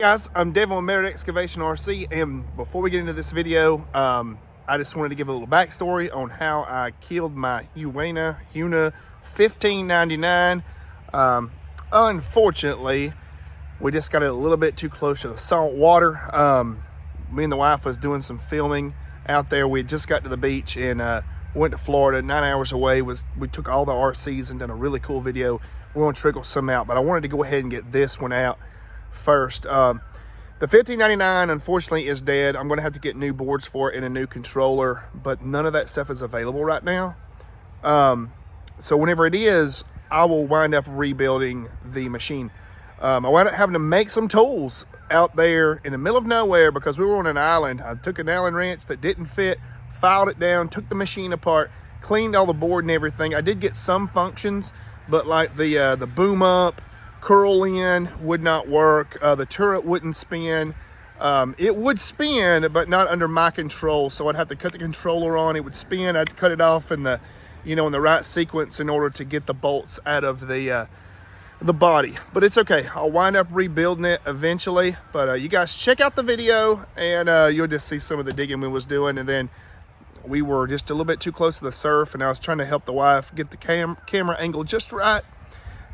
Guys, I'm Devin with Merit Excavation RC, and before we get into this video, I just wanted to give a little backstory on how I killed my Huina 1599. Unfortunately, we just got it a little bit too close to the salt water. Me and the wife was doing some filming out there. We had just got to the beach and went to Florida, 9 hours away. We took all the RCs and done a really cool video. We're gonna trickle some out, but I wanted to go ahead and get this one out first. The 1599 unfortunately is dead. I'm gonna have to get new boards for it and a new controller, but none of that stuff is available right now. So whenever it is, I will wind up rebuilding the machine. I wound up having to make some tools out there in the middle of nowhere because we were on an island. I took an Allen wrench that didn't fit, filed it down, took the machine apart, cleaned all the board and everything. I did get some functions, but like the boom up, curl in would not work. The turret wouldn't spin. It would spin, but not under my control. So I'd have to cut the controller on. It would spin. I'd cut it off in the, in the right sequence in order to get the bolts out of the body. But it's okay. I'll wind up rebuilding it eventually. But you guys check out the video, and you'll just see some of the digging we was doing. And then we were just a little bit too close to the surf, and I was trying to help the wife get the camera angle just right.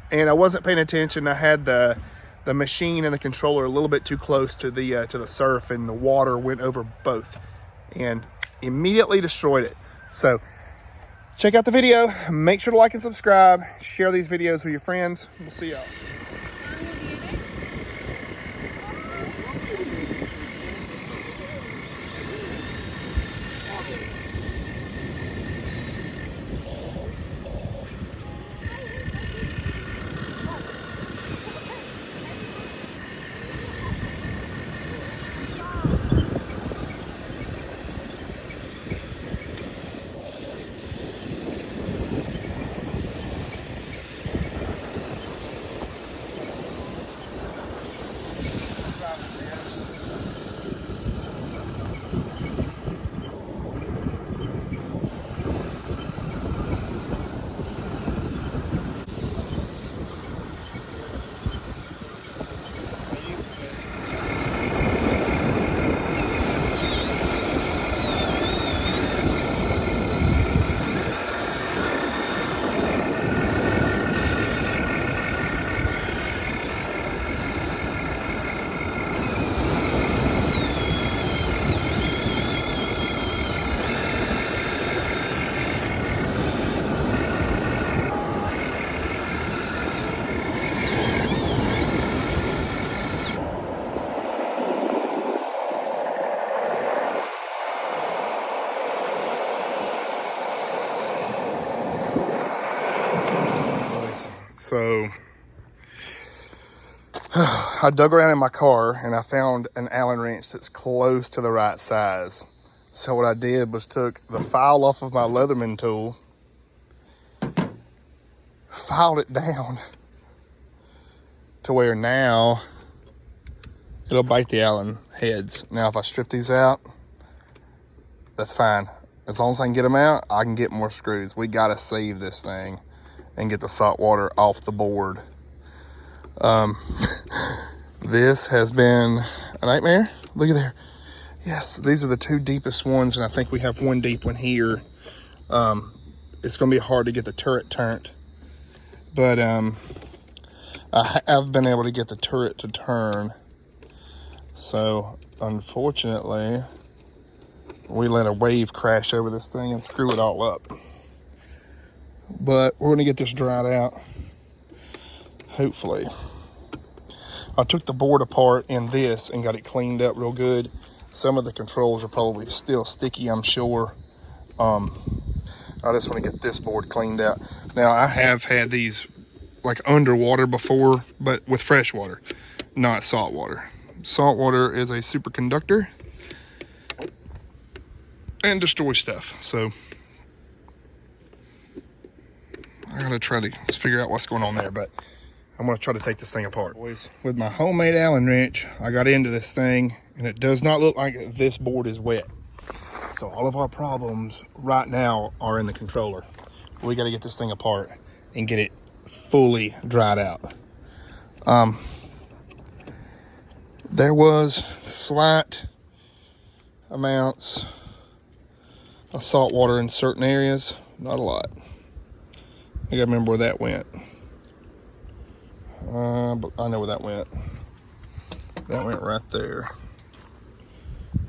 And I wasn't paying attention. I had the machine and the controller a little bit too close to the surf, and the water went over both and immediately destroyed it. So check out the video. Make sure to like and subscribe. Share these videos with your friends. We'll see y'all. So I dug around in my car and I found an Allen wrench that's close to the right size. So what I did was took the file off of my Leatherman tool, filed it down to where now it'll bite the Allen heads. Now if I strip these out, that's fine. As long as I can get them out, I can get more screws. We gotta save this thing and get the salt water off the board. This has been a nightmare. Look at there. Yes, these are the two deepest ones, and I think we have one deep one here. It's gonna be hard to get the turret turned, but I have been able to get the turret to turn. So unfortunately, we let a wave crash over this thing and screw it all up. But we're gonna get this dried out, hopefully. I took the board apart in this and got it cleaned up real good. Some of the controls are probably still sticky, I'm sure. I just want to get this board cleaned out. Now I have had these like underwater before, but with fresh water, not salt water. Salt water is a superconductor and destroys stuff. So I gotta try to figure out what's going on there, but I'm gonna try to take this thing apart. Boys, with my homemade Allen wrench, I got into this thing, and it does not look like this board is wet. So all of our problems right now are in the controller. We gotta get this thing apart and get it fully dried out. There was slight amounts of salt water in certain areas, not a lot. I gotta remember where that went. But I know where that went. That went right there.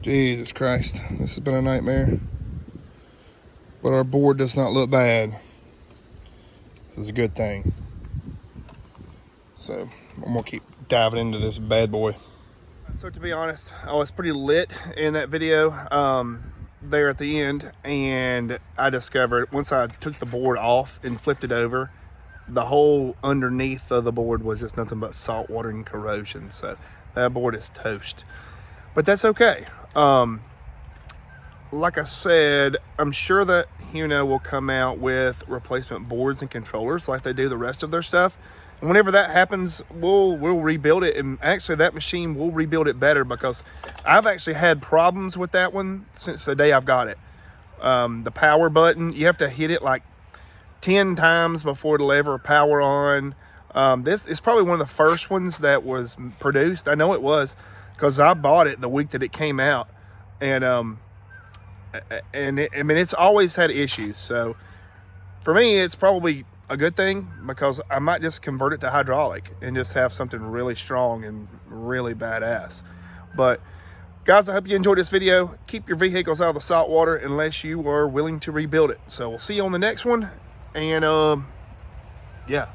Jesus Christ, this has been a nightmare. But our board does not look bad. This is a good thing. So I'm gonna keep diving into this bad boy. So to be honest, I was pretty lit in that video there at the end, and I discovered once I took the board off and flipped it over, the whole underneath of the board was just nothing but salt water and corrosion. So that board is toast, but that's okay. Like I said, I'm sure that Huina will come out with replacement boards and controllers like they do the rest of their stuff. And whenever that happens, we'll rebuild it. And actually that machine will rebuild it better, because I've actually had problems with that one since the day I've got it. The power button, you have to hit it like 10 times before it'll ever power on. This is probably one of the first ones that was produced. I know it was, because I bought it the week that it came out. And I mean, it's always had issues. So for me, it's probably a good thing, because I might just convert it to hydraulic and just have something really strong and really badass. But guys, I hope you enjoyed this video. Keep your vehicles out of the salt water unless you are willing to rebuild it. So we'll see you on the next one. And yeah.